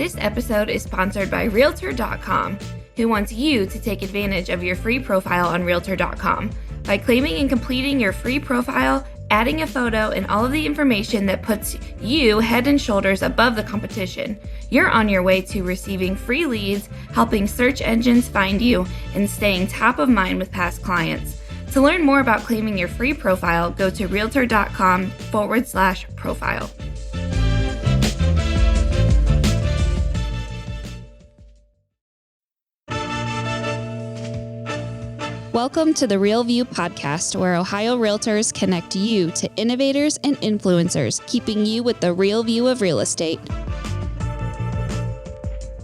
This episode is sponsored by Realtor.com, who wants you to take advantage of your free profile on Realtor.com. By claiming and completing your free profile, adding a photo, and all of the information that puts you head and shoulders above the competition, you're on your way to receiving free leads, helping search engines find you, and staying top of mind with past clients. To learn more about claiming your free profile, go to Realtor.com/profile. Welcome to the Real View podcast, where Ohio Realtors connect you to innovators and influencers, keeping you with the real view of real estate.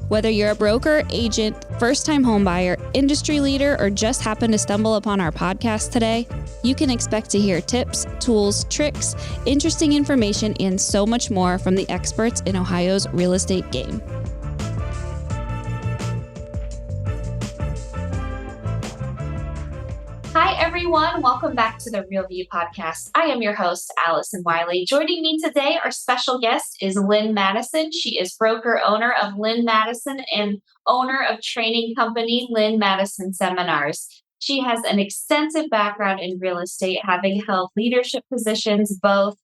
Whether you're a broker, agent, first-time homebuyer, industry leader, or just happen to stumble upon our podcast today, you can expect to hear tips, tools, tricks, interesting information, and so much more from the experts in Ohio's real estate game. Hi, everyone. Welcome back to the Real View podcast. I am your host, Allison Wiley. Joining me today, our special guest is Lynn Madison. She is broker owner of Lynn Madison and owner of training company Lynn Madison Seminars. She has an extensive background in real estate, having held leadership positions both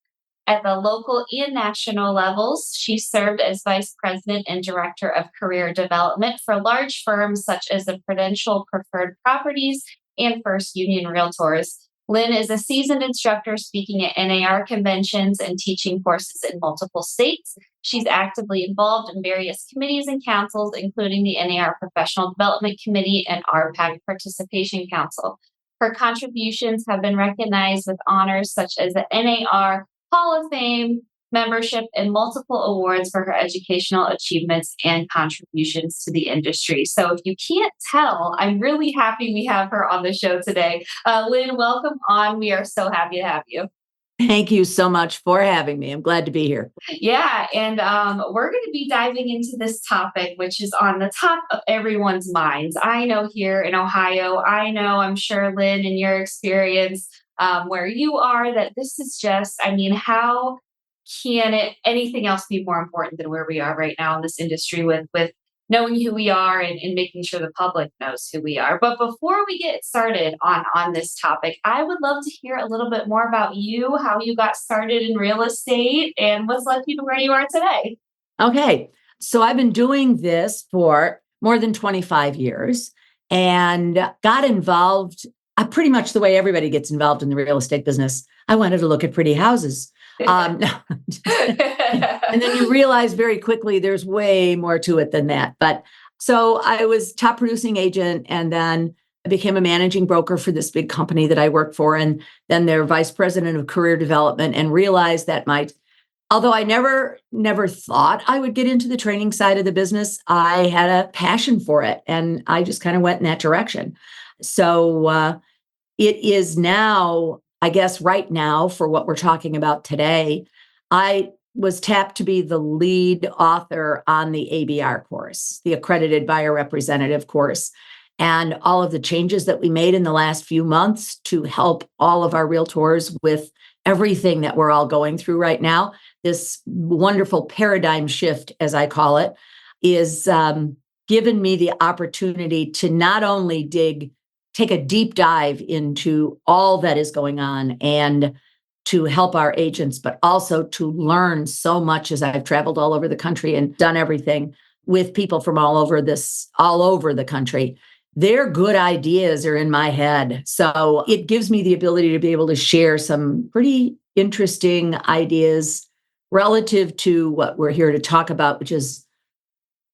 at the local and national levels. She served as vice president and director of career development for large firms such as the Prudential Preferred Properties and First Union Realtors. Lynn is a seasoned instructor speaking at NAR conventions and teaching courses in multiple states. She's actively involved in various committees and councils, including the NAR Professional Development Committee and RPAC Participation Council. Her contributions have been recognized with honors such as the NAR Hall of Fame membership and multiple awards for her educational achievements and contributions to the industry. So if you can't tell, I'm really happy we have her on the show today. Lynn, welcome on. We are so happy to have you. Thank you so much for having me. I'm glad to be here. Yeah, and we're going to be diving into this topic, which is on the top of everyone's minds. I know here in Ohio, I'm sure, Lynn, in your experience where you are, that this is just, how can anything else be more important than where we are right now in this industry with knowing who we are and making sure the public knows who we are. But before we get started on this topic, I would love to hear a little bit more about you, how you got started in real estate, and what's led you to where you are today. Okay. So I've been doing this for more than 25 years and got involved pretty much the way everybody gets involved in the real estate business. I wanted to look at pretty houses. And then you realize very quickly there's way more to it than that. But so I was top producing agent, and then I became a managing broker for this big company that I worked for, and then their vice president of career development, and realized that although I never thought I would get into the training side of the business, I had a passion for it, and I just kind of went in that direction. So it is now, I guess right now, for what we're talking about today, I was tapped to be the lead author on the ABR course, the Accredited Buyer Representative course, and all of the changes that we made in the last few months to help all of our realtors with everything that we're all going through right now. This wonderful paradigm shift, as I call it, is given me the opportunity to not only take a deep dive into all that is going on and to help our agents, but also to learn so much as I've traveled all over the country and done everything with people from all over the country. Their good ideas are in my head. So it gives me the ability to be able to share some pretty interesting ideas relative to what we're here to talk about, which is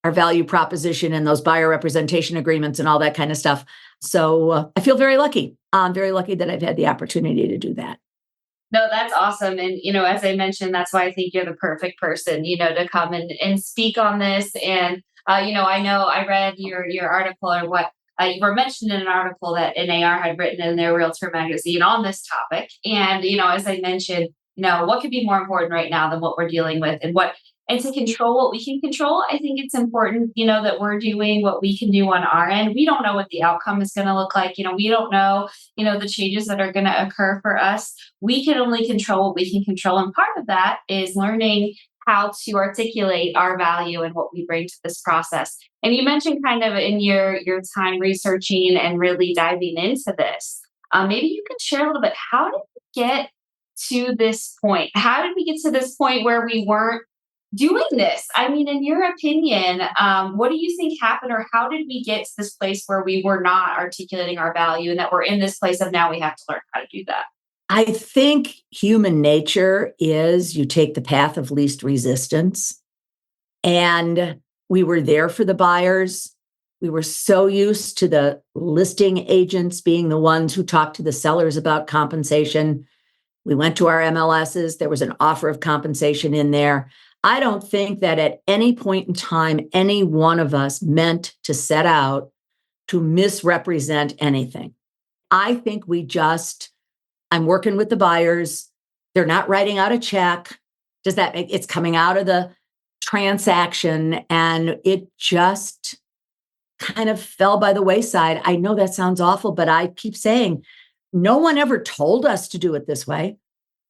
our value proposition and those buyer representation agreements and all that kind of stuff. So I feel very lucky. I'm very lucky that I've had the opportunity to do that. No, that's awesome. And, as I mentioned, that's why I think you're the perfect person, to come and speak on this. And, I know I read your article, or what you were mentioned in an article that NAR had written in their Realtor magazine on this topic. And, as I mentioned, what could be more important right now than what we're dealing with, and to control what we can control. I think it's important, that we're doing what we can do on our end. We don't know what the outcome is going to look like. We don't know, the changes that are going to occur for us. We can only control what we can control. And part of that is learning how to articulate our value and what we bring to this process. And you mentioned kind of in your time researching and really diving into this. Maybe you can share a little bit. How did we get to this point? How did we get to this point where we weren't doing this? I mean, in your opinion, what do you think happened, or how did we get to this place where we were not articulating our value and that we're in this place of now we have to learn how to do that? I think human nature is you take the path of least resistance. And we were there for the buyers. We were so used to the listing agents being the ones who talked to the sellers about compensation. We went to our MLSs. There was an offer of compensation in there. I don't think that at any point in time, any one of us meant to set out to misrepresent anything. I think I'm working with the buyers. They're not writing out a check. Does that make it's coming out of the transaction? And it just kind of fell by the wayside. I know that sounds awful, but I keep saying no one ever told us to do it this way.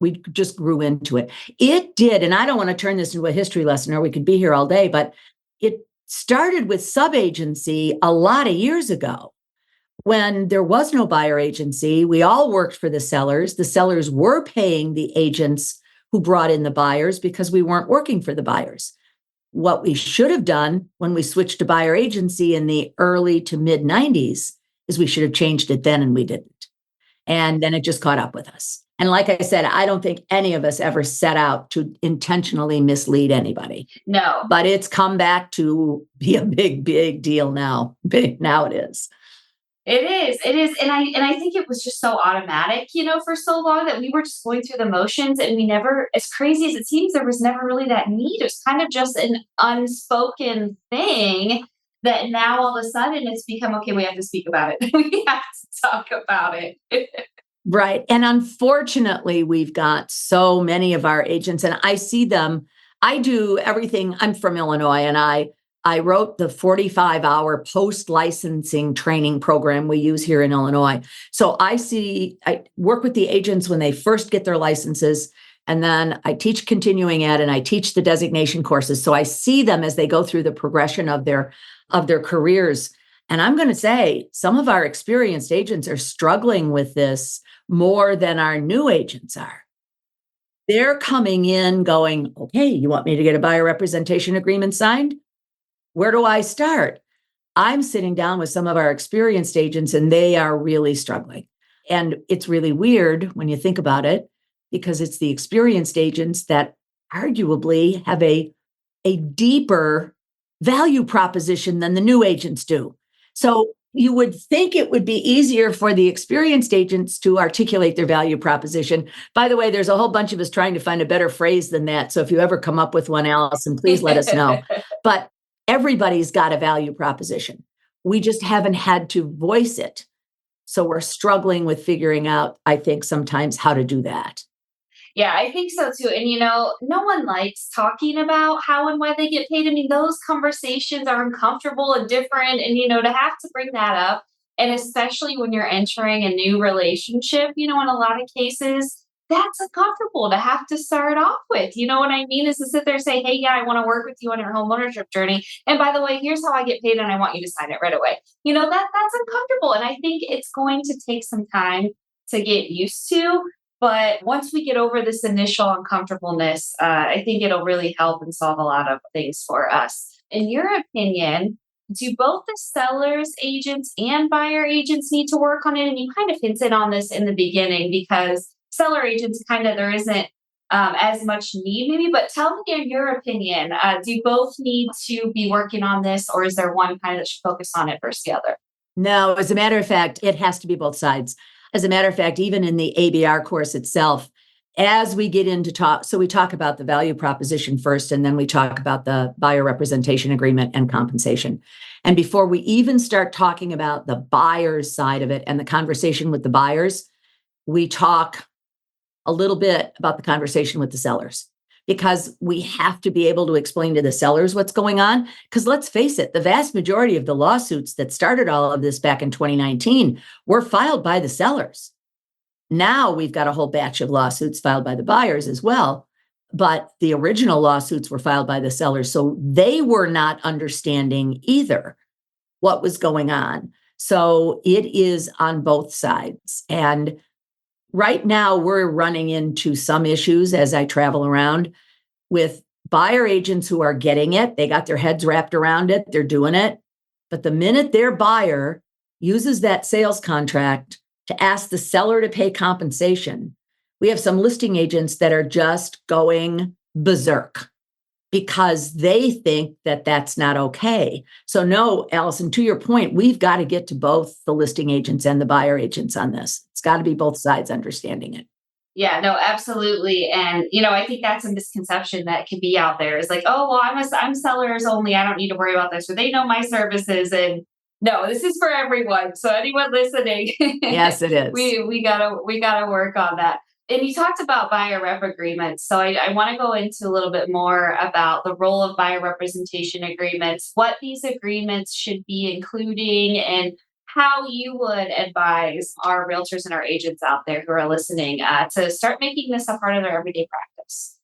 We just grew into it. It did. And I don't want to turn this into a history lesson or we could be here all day, but it started with sub-agency a lot of years ago. When there was no buyer agency, we all worked for the sellers. The sellers were paying the agents who brought in the buyers because we weren't working for the buyers. What we should have done when we switched to buyer agency in the early to mid 90s is we should have changed it then, and we didn't. And then it just caught up with us. And like I said, I don't think any of us ever set out to intentionally mislead anybody. No. But it's come back to be a big, big deal now. Now it is. It is. And I think it was just so automatic, for so long that we were just going through the motions and we never, as crazy as it seems, there was never really that need. It was kind of just an unspoken thing that now all of a sudden it's become, okay, we have to speak about it. We have to talk about it. Right. And unfortunately, we've got so many of our agents, and I see them. I do everything. I'm from Illinois, and I wrote the 45-hour post-licensing training program we use here in Illinois. So I work with the agents when they first get their licenses, and then I teach continuing ed and I teach the designation courses. So I see them as they go through the progression of their careers. And I'm going to say some of our experienced agents are struggling with this more than our new agents are. They're coming in going, okay, you want me to get a buyer representation agreement signed? Where do I start? I'm sitting down with some of our experienced agents and they are really struggling. And it's really weird when you think about it, because it's the experienced agents that arguably have a deeper value proposition than the new agents do. So you would think it would be easier for the experienced agents to articulate their value proposition. By the way, there's a whole bunch of us trying to find a better phrase than that. So if you ever come up with one, Allison, please let us know. But everybody's got a value proposition. We just haven't had to voice it. So we're struggling with figuring out, I think, sometimes how to do that. Yeah, I think so too. And no one likes talking about how and why they get paid. I mean, those conversations are uncomfortable and different. And to have to bring that up, and especially when you're entering a new relationship, in a lot of cases, that's uncomfortable to have to start off with. You know what I mean? Is to sit there and say, hey, yeah, I want to work with you on your home ownership journey. And by the way, here's how I get paid and I want you to sign it right away. That's uncomfortable. And I think it's going to take some time to get used to. But once we get over this initial uncomfortableness, I think it'll really help and solve a lot of things for us. In your opinion, do both the sellers agents and buyer agents need to work on it? And you kind of hinted on this in the beginning, because seller agents there isn't as much need maybe, but tell me in your opinion, do both need to be working on this, or is there one that should focus on it versus the other? No, as a matter of fact, it has to be both sides. As a matter of fact, even in the ABR course itself, as we get into so we talk about the value proposition first, and then we talk about the buyer representation agreement and compensation. And before we even start talking about the buyer's side of it and the conversation with the buyers, we talk a little bit about the conversation with the sellers, because we have to be able to explain to the sellers what's going on. Because let's face it, the vast majority of the lawsuits that started all of this back in 2019 were filed by the sellers. Now we've got a whole batch of lawsuits filed by the buyers as well. but the original lawsuits were filed by the sellers. So they were not understanding either what was going on. So it is on both sides. And right now we're running into some issues as I travel around with buyer agents who are getting it. They got their heads wrapped around it. They're doing it. But the minute their buyer uses that sales contract to ask the seller to pay compensation, we have some listing agents that are just going berserk because they think that that's not okay. So no, Allison, to your point, we've got to get to both the listing agents and the buyer agents on this. It's got to be both sides understanding it. Yeah, no, absolutely. And, I think that's a misconception that can be out there. It's like, oh, well, I'm sellers only. I don't need to worry about this. Or they know my services. And no, this is for everyone. So anyone listening, yes, it is. We gotta work on that. And you talked about buyer rep agreements. So I want to go into a little bit more about the role of buyer representation agreements, what these agreements should be including, and how you would advise our realtors and our agents out there who are listening to start making this a part of their everyday practice.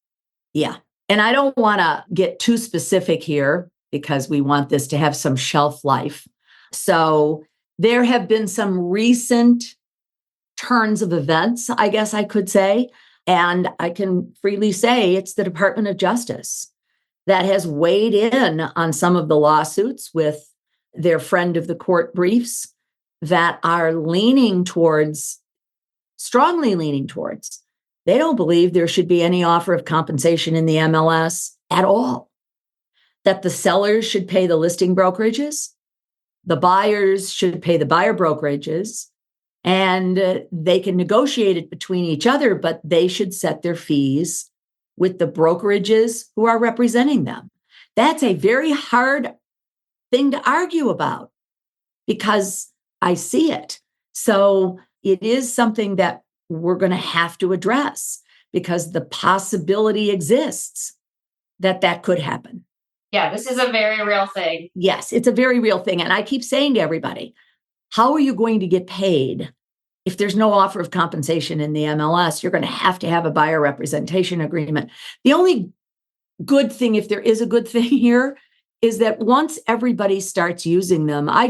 Yeah. And I don't want to get too specific here because we want this to have some shelf life. So there have been some recent turns of events, I guess I could say. And I can freely say it's the Department of Justice that has weighed in on some of the lawsuits with their friend of the court briefs that are strongly leaning towards, they don't believe there should be any offer of compensation in the MLS at all. That the sellers should pay the listing brokerages, the buyers should pay the buyer brokerages, and they can negotiate it between each other, but they should set their fees with the brokerages who are representing them. That's a very hard thing to argue about because I see it. So it is something that we're going to have to address because the possibility exists that could happen. Yeah, this is a very real thing. Yes, it's a very real thing. And I keep saying to everybody, how are you going to get paid if there's no offer of compensation in the MLS? You're going to have a buyer representation agreement. The only good thing, if there is a good thing here, is that once everybody starts using them, I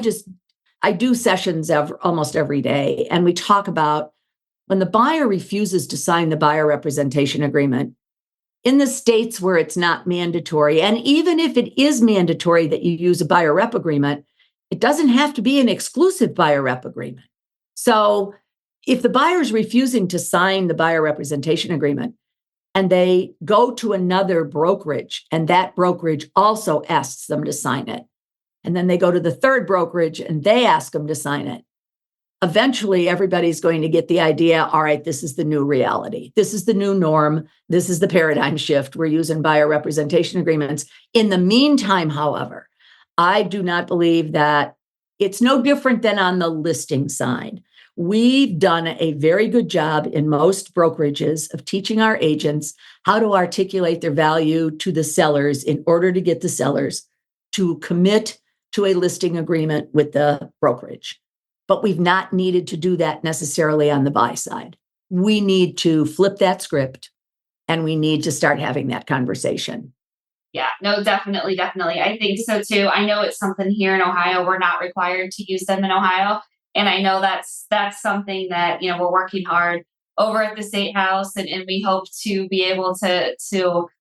do sessions almost every day, and we talk about when the buyer refuses to sign the buyer representation agreement in the states where it's not mandatory. And even if it is mandatory that you use a buyer rep agreement, it doesn't have to be an exclusive buyer rep agreement. So if the buyer is refusing to sign the buyer representation agreement and they go to another brokerage and that brokerage also asks them to sign it, and then they go to the third brokerage and they ask them to sign it, eventually everybody's going to get the idea, all right, this is the new reality. This is the new norm. This is the paradigm shift. We're using buyer representation agreements. In the meantime, however, I do not believe that it's no different than on the listing side. We've done a very good job in most brokerages of teaching our agents how to articulate their value to the sellers in order to get the sellers to commit to a listing agreement with the brokerage. But we've not needed to do that necessarily on the buy side. We need to flip that script and we need to start having that conversation. Yeah, no, definitely. I think so too. I know it's something here in Ohio. We're not required to use them in Ohio. And I know that's something that, we're working hard over at the State House, and we hope to be able to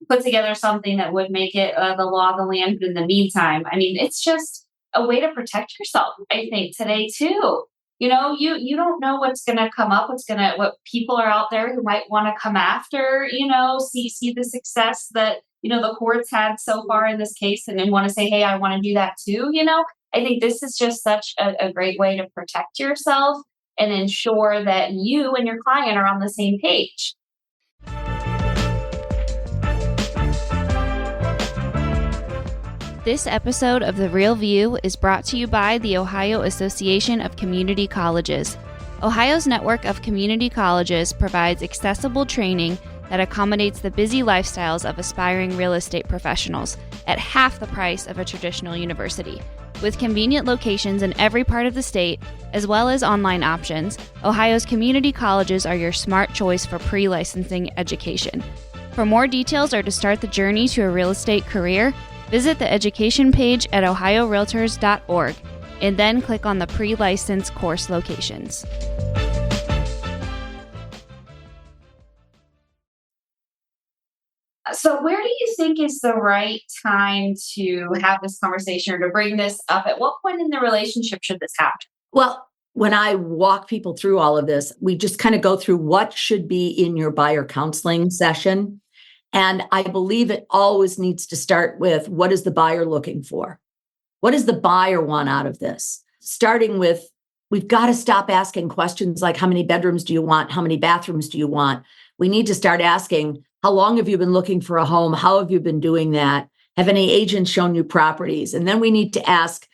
put together something that would make it the law of the land. But in the meantime, I mean, it's just a way to protect yourself, I think, today too. You don't know what's going to come up, what people are out there who might want to come after, see the success that, the courts had so far in this case and want to say, hey, I want to do that too. I think this is just such a great way to protect yourself and ensure that you and your client are on the same page. This episode of The Real View is brought to you by the Ohio Association of Community Colleges. Ohio's network of community colleges provides accessible training that accommodates the busy lifestyles of aspiring real estate professionals at half the price of a traditional university. With convenient locations in every part of the state, as well as online options, Ohio's community colleges are your smart choice for pre-licensing education. For more details or to start the journey to a real estate career, visit the education page at ohiorealtors.org and then click on the pre-license course locations. So, where do you think is the right time to have this conversation or to bring this up? At what point in the relationship should this happen? Well, when I walk people through all of this, we just kind of go through what should be in your buyer counseling session. And I believe it always needs to start with, what is the buyer looking for? What does the buyer want out of this? Starting with, we've got to stop asking questions like, how many bedrooms do you want? How many bathrooms do you want? We need to start asking, how long have you been looking for a home? How have you been doing that? Have any agents shown you properties? And then we need to ask,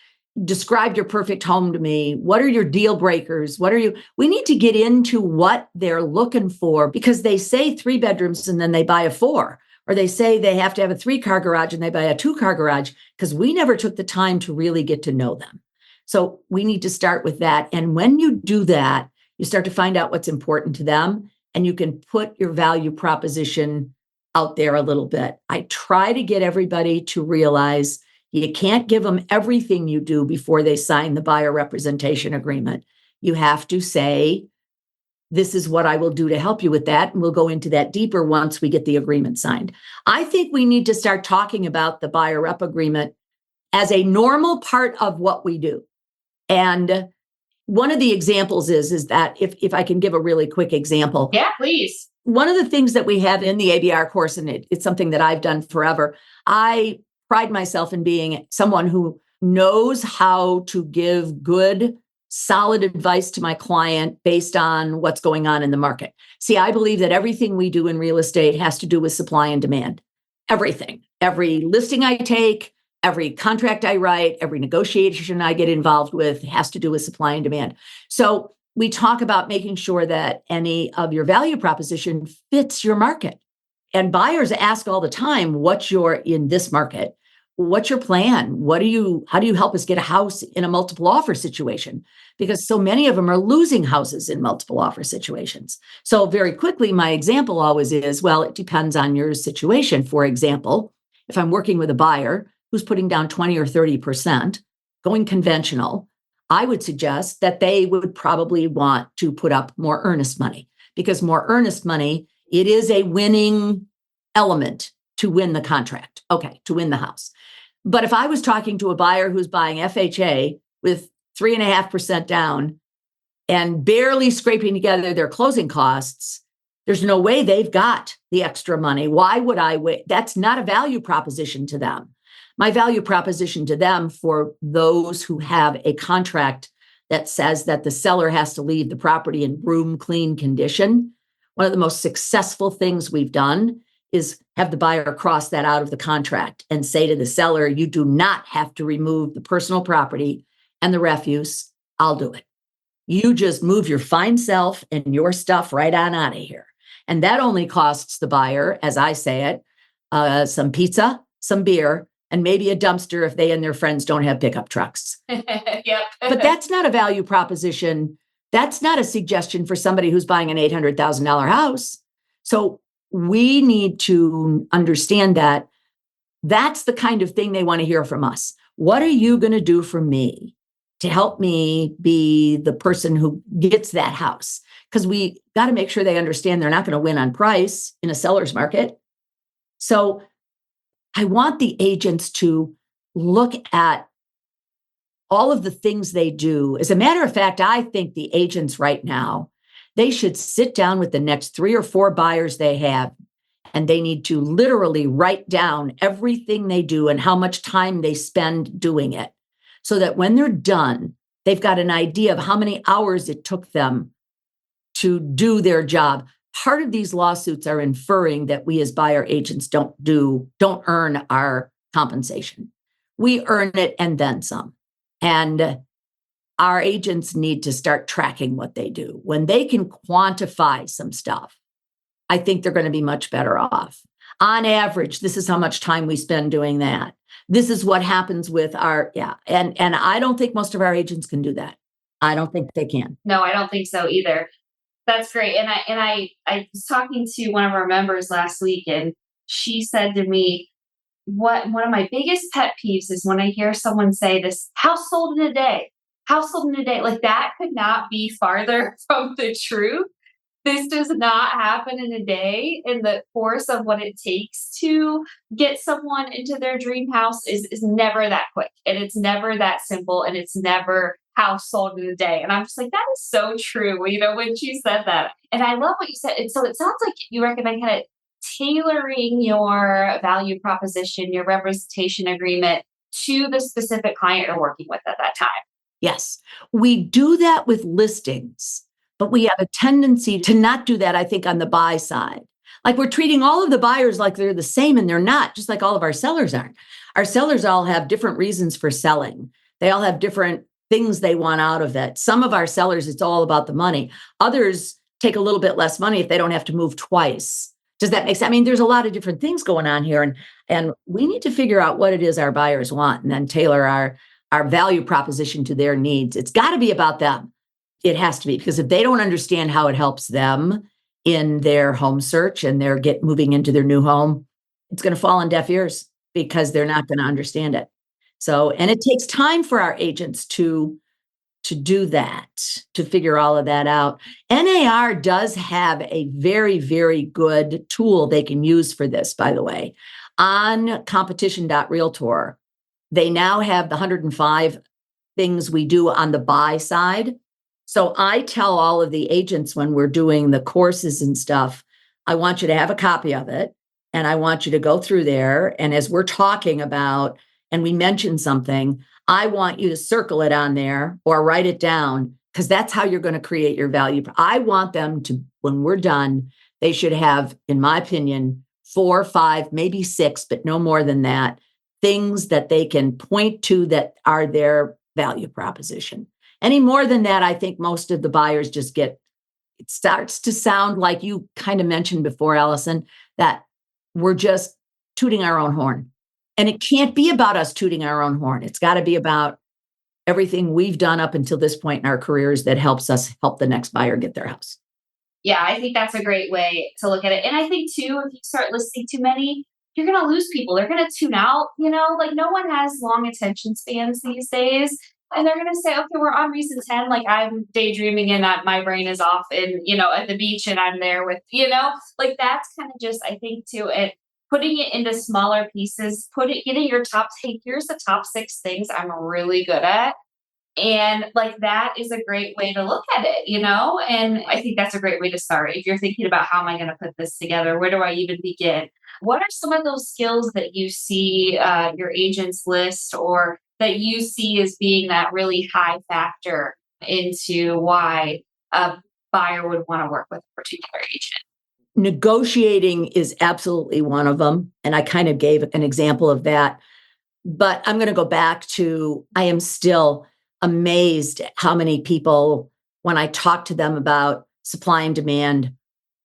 describe your perfect home to me. What are your deal breakers? We need to get into what they're looking for, because they say 3 bedrooms and then they buy a 4, or they say they have to have a 3-car garage and they buy a 2-car garage, because we never took the time to really get to know them. So we need to start with that. And when you do that, you start to find out what's important to them, and you can put your value proposition out there a little bit. I try to get everybody to realize you can't give them everything you do before they sign the buyer representation agreement. You have to say, this is what I will do to help you with that. And we'll go into that deeper once we get the agreement signed. I think we need to start talking about the buyer rep agreement as a normal part of what we do. And one of the examples is that if I can give a really quick example. Yeah, please. One of the things that we have in the ABR course, and it's something that I've done forever, I pride myself in being someone who knows how to give good, solid advice to my client based on what's going on in the market. See, I believe that everything we do in real estate has to do with supply and demand. Everything. Every listing I take, every contract I write, every negotiation I get involved with has to do with supply and demand. So we talk about making sure that any of your value proposition fits your market. And buyers ask all the time, what's your, in this market, what's your plan? How do you help us get a house in a multiple offer situation? Because so many of them are losing houses in multiple offer situations. So very quickly, my example always is, well, it depends on your situation. For example, if I'm working with a buyer who's putting down 20 or 30%, going conventional, I would suggest that they would probably want to put up more earnest money, because more earnest money, it is a winning element to win the contract. Okay, to win the house. But if I was talking to a buyer who's buying FHA with 3.5% down and barely scraping together their closing costs, there's no way they've got the extra money. Why would I wait? That's not a value proposition to them. My value proposition to them, for those who have a contract that says that the seller has to leave the property in room clean condition, one of the most successful things we've done is have the buyer cross that out of the contract and say to the seller, you do not have to remove the personal property and the refuse. I'll do it. You just move your fine self and your stuff right on out of here. And that only costs the buyer, as I say it, some pizza, some beer, and maybe a dumpster if they and their friends don't have pickup trucks. Yep. But that's not a value proposition. That's not a suggestion for somebody who's buying an $800,000 house. So we need to understand that that's the kind of thing they want to hear from us. What are you going to do for me to help me be the person who gets that house? Because we got to make sure they understand they're not going to win on price in a seller's market. So I want the agents to look at all of the things they do. As a matter of fact, I think the agents right now, they should sit down with the next 3 or 4 buyers they have, and they need to literally write down everything they do and how much time they spend doing it, so that when they're done, they've got an idea of how many hours it took them to do their job. Part of these lawsuits are inferring that we as buyer agents don't earn our compensation. We earn it and then some. And our agents need to start tracking what they do. When they can quantify some stuff, I think they're going to be much better off. On average, this is how much time we spend doing that. This is what happens with our, And I don't think most of our agents can do that. I don't think they can. No, I don't think so either. That's great. And I was talking to one of our members last week, and she said to me, what one of my biggest pet peeves is when I hear someone say this house sold in a day, house sold in a day. Like that could not be farther from the truth. This does not happen in a day. And the course of what it takes to get someone into their dream house is never that quick. And it's never that simple. And it's never house sold in a day. And I'm just like, that is so true, when she said that. And I love what you said. And so it sounds like you recommend kind of tailoring your value proposition, your representation agreement to the specific client you're working with at that time. Yes, we do that with listings, but we have a tendency to not do that, I think, on the buy side. Like we're treating all of the buyers like they're the same, and they're not, just like all of our sellers aren't. Our sellers all have different reasons for selling. They all have different things they want out of it. Some of our sellers, it's all about the money. Others take a little bit less money if they don't have to move twice. Does that make sense? I mean, there's a lot of different things going on here, and we need to figure out what it is our buyers want and then tailor our value proposition to their needs. It's got to be about them. It has to be, because if they don't understand how it helps them in their home search and they're moving into their new home, it's going to fall on deaf ears because they're not going to understand it. So, and it takes time for our agents to do that, to figure all of that out. NAR does have a very, very good tool they can use for this, by the way. On competition.realtor, they now have the 105 things we do on the buy side. So I tell all of the agents when we're doing the courses and stuff, I want you to have a copy of it. And I want you to go through there. And as we're talking about, and we mention something, I want you to circle it on there or write it down, because that's how you're going to create your value. I want them to, when we're done, they should have, in my opinion, 4, 5, maybe 6, but no more than that, things that they can point to that are their value proposition. Any more than that, I think most of the buyers just it starts to sound like you kind of mentioned before, Allison, that we're just tooting our own horn. And it can't be about us tooting our own horn. It's got to be about everything we've done up until this point in our careers that helps us help the next buyer get their house. Yeah, I think that's a great way to look at it. And I think too, if you start listing too many, you're going to lose people. They're going to tune out, like no one has long attention spans these days. And they're going to say, okay, we're on reason 10. Like I'm daydreaming and my brain is off at the beach and I'm there with, like that's kind of just, I think too, putting it into smaller pieces, getting your top, hey, here's the top 6 things I'm really good at. And like that is a great way to look at it, and I think that's a great way to start. If you're thinking about how am I going to put this together, where do I even begin? What are some of those skills that you see your agents list or that you see as being that really high factor into why a buyer would want to work with a particular agent? Negotiating is absolutely one of them. And I kind of gave an example of that. But I'm going to go back to, I am still amazed at how many people, when I talk to them about supply and demand,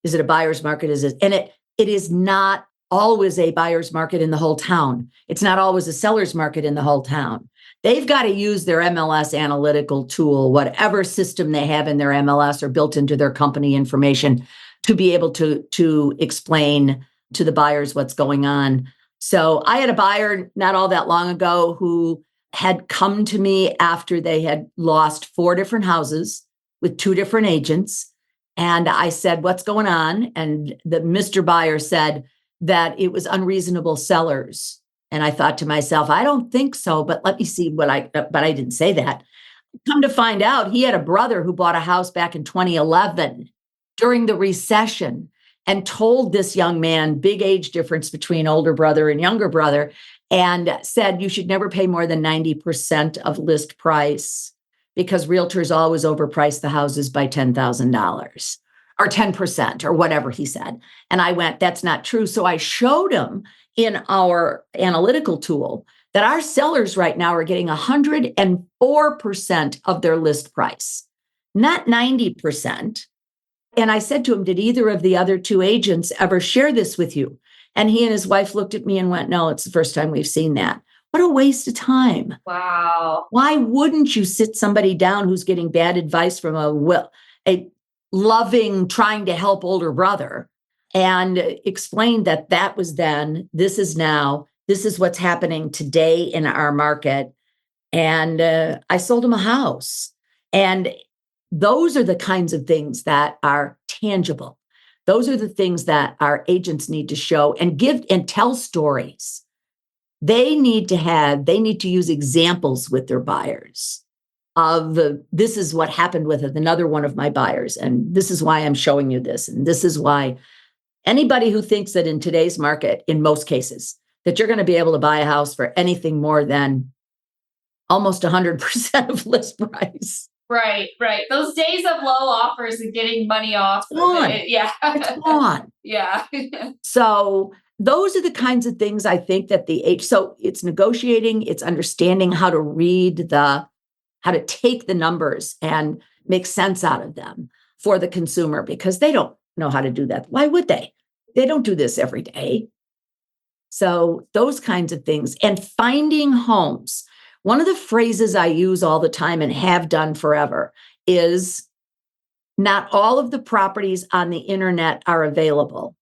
is it a buyer's market? And it is not always a buyer's market in the whole town. It's not always a seller's market in the whole town. They've got to use their MLS analytical tool, whatever system they have in their MLS or built into their company information, to be able to explain to the buyers what's going on. So I had a buyer not all that long ago who had come to me after they had lost 4 different houses with 2 different agents. And I said, what's going on? And the Mr. Buyer said that it was unreasonable sellers. And I thought to myself, I don't think so, but let me see but I didn't say that. Come to find out, he had a brother who bought a house back in 2011 during the recession and told this young man, big age difference between older brother and younger brother, and said you should never pay more than 90% of list price because realtors always overprice the houses by $10,000 or 10% or whatever he said. And I went, that's not true. So I showed him in our analytical tool that our sellers right now are getting 104% of their list price, not 90%. And I said to him, did either of the other 2 agents ever share this with you? And he and his wife looked at me and went, no, it's the first time we've seen that. What a waste of time. Wow. Why wouldn't you sit somebody down who's getting bad advice from a loving, trying to help older brother, and explained that that was then, this is now, this is what's happening today in our market. And I sold him a house. And those are the kinds of things that are tangible. Those are the things that our agents need to show and give and tell stories. They need to use examples with their buyers of this is what happened with another one of my buyers. And this is why I'm showing you this. And this is why anybody who thinks that in today's market, in most cases, that you're going to be able to buy a house for anything more than almost 100% of list price. Right. Those days of low offers and getting money off. It's gone. Yeah. So those are the kinds of things I think that so it's negotiating, it's understanding how to read how to take the numbers and make sense out of them for the consumer, because they don't know how to do that. Why would they? They don't do this every day. So those kinds of things. And finding homes. One of the phrases I use all the time and have done forever is not all of the properties on the internet are available,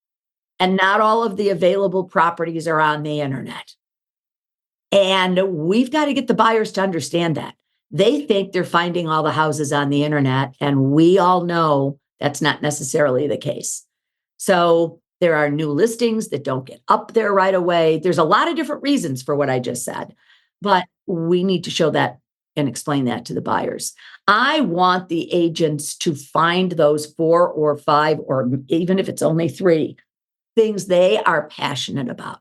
and not all of the available properties are on the internet. And we've got to get the buyers to understand that. They think they're finding all the houses on the internet, and we all know that's not necessarily the case. So there are new listings that don't get up there right away. There's a lot of different reasons for what I just said, but we need to show that and explain that to the buyers. I want the agents to find those 4 or 5, or even if it's only 3 things they are passionate about.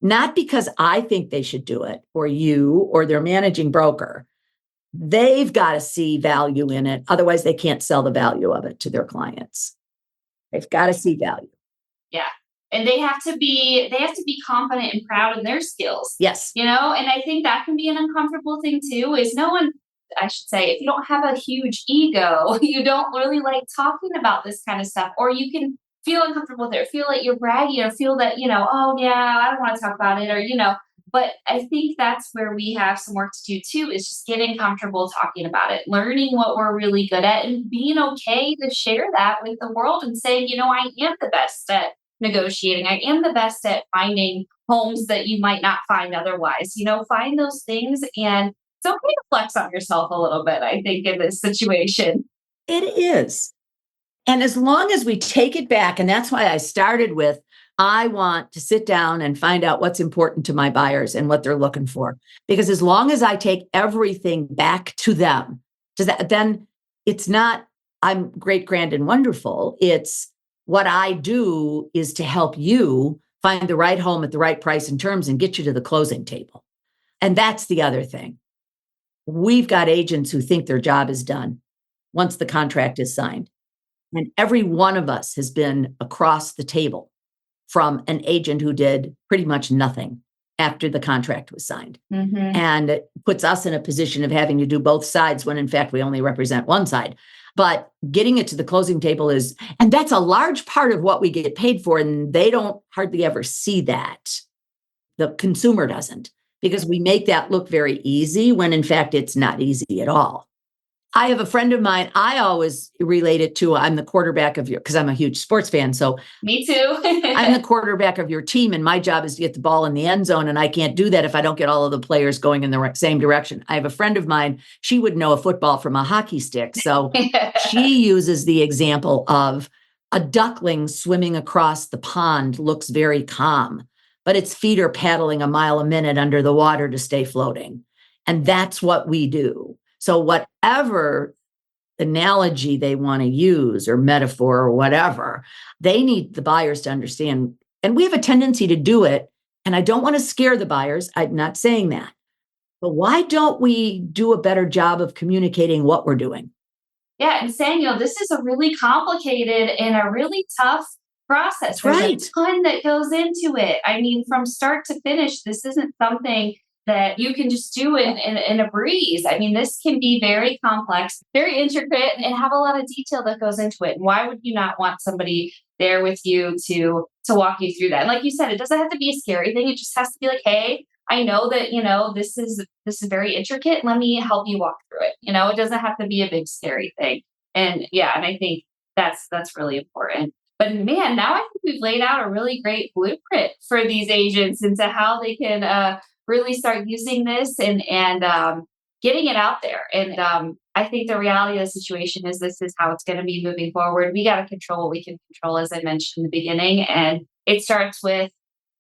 Not because I think they should do it, or you, or their managing broker. They've got to see value in it. Otherwise, they can't sell the value of it to their clients. They've got to see value. Yeah. And they have to be confident and proud in their skills. Yes. And I think that can be an uncomfortable thing too, is I should say, if you don't have a huge ego, you don't really like talking about this kind of stuff, or you can feel uncomfortable with it, or feel like you're bragging, or feel that, oh yeah, I don't want to talk about it, or, but I think that's where we have some work to do too, is just getting comfortable talking about it, learning what we're really good at, and being okay to share that with the world and saying, I am the best at negotiating. I am the best at finding homes that you might not find otherwise. Find those things, and it's okay to flex on yourself a little bit, I think, in this situation. It is. And as long as we take it back, and that's why I started with, I want to sit down and find out what's important to my buyers and what they're looking for. Because as long as I take everything back to them, then it's not, I'm great, grand, and wonderful. It's what I do is to help you find the right home at the right price and terms and get you to the closing table. And that's the other thing. We've got agents who think their job is done once the contract is signed. And every one of us has been across the table from an agent who did pretty much nothing after the contract was signed. Mm-hmm. And it puts us in a position of having to do both sides when in fact we only represent one side. But getting it to the closing table and that's a large part of what we get paid for. And they don't hardly ever see that. The consumer doesn't, because we make that look very easy when in fact it's not easy at all. I have a friend of mine, I always relate it to, I'm the quarterback of because I'm a huge sports fan. So me too. I'm the quarterback of your team, and my job is to get the ball in the end zone. And I can't do that if I don't get all of the players going in the same direction. I have a friend of mine, she would know a football from a hockey stick. So she uses the example of a duckling swimming across the pond looks very calm, but its feet are paddling a mile a minute under the water to stay floating. And that's what we do. So whatever analogy they want to use, or metaphor, or whatever, they need the buyers to understand. And we have a tendency to do it. And I don't want to scare the buyers. I'm not saying that. But why don't we do a better job of communicating what we're doing? Yeah, and saying, this is a really complicated and a really tough process. That's right. There's a ton that goes into it. I mean, from start to finish, this isn't something that you can just do in a breeze. I mean, this can be very complex, very intricate, and have a lot of detail that goes into it. And why would you not want somebody there with you to walk you through that? And like you said, it doesn't have to be a scary thing. It just has to be like, hey, I know that, this is very intricate. Let me help you walk through it. It doesn't have to be a big scary thing. And yeah, and I think That's really important. But man, now I think we've laid out a really great blueprint for these agents into how they can really start using this and getting it out there. And I think the reality of the situation is this is how it's going to be moving forward. We got to control what we can control, as I mentioned in the beginning, and it starts with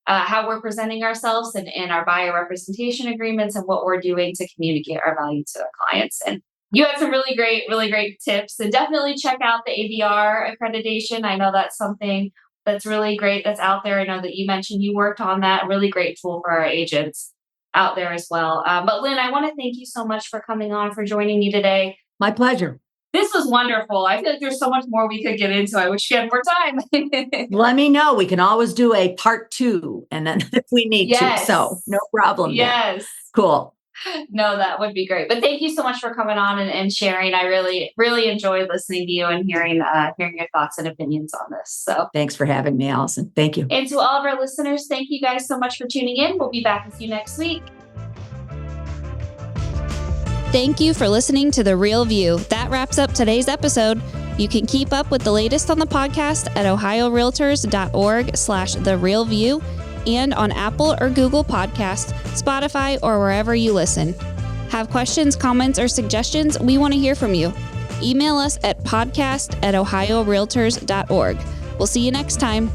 how we're presenting ourselves and our buyer representation agreements and what we're doing to communicate our value to our clients. And you had some really great tips. And definitely check out the ABR accreditation. I know that's something that's really great that's out there. I know that you mentioned you worked on that. Really great tool for our agents out there as well. But Lynn, I want to thank you so much for coming on, for joining me today. My pleasure. This was wonderful. I feel like there's so much more we could get into. I wish we had more time. Let me know. We can always do a part 2 and then if we need to. So no problem. Yes. There. Cool. No, that would be great. But thank you so much for coming on and sharing. I really enjoyed listening to you and hearing your thoughts and opinions on this. So thanks for having me, Allison. Thank you. And to all of our listeners, thank you guys so much for tuning in. We'll be back with you next week. Thank you for listening to The Real View. That wraps up today's episode. You can keep up with the latest on the podcast at ohiorealtors.org/therealview and on Apple or Google Podcasts, Spotify, or wherever you listen. Have questions, comments, or suggestions? We want to hear from you. Email us at podcast@ohiorealtors.org. We'll see you next time.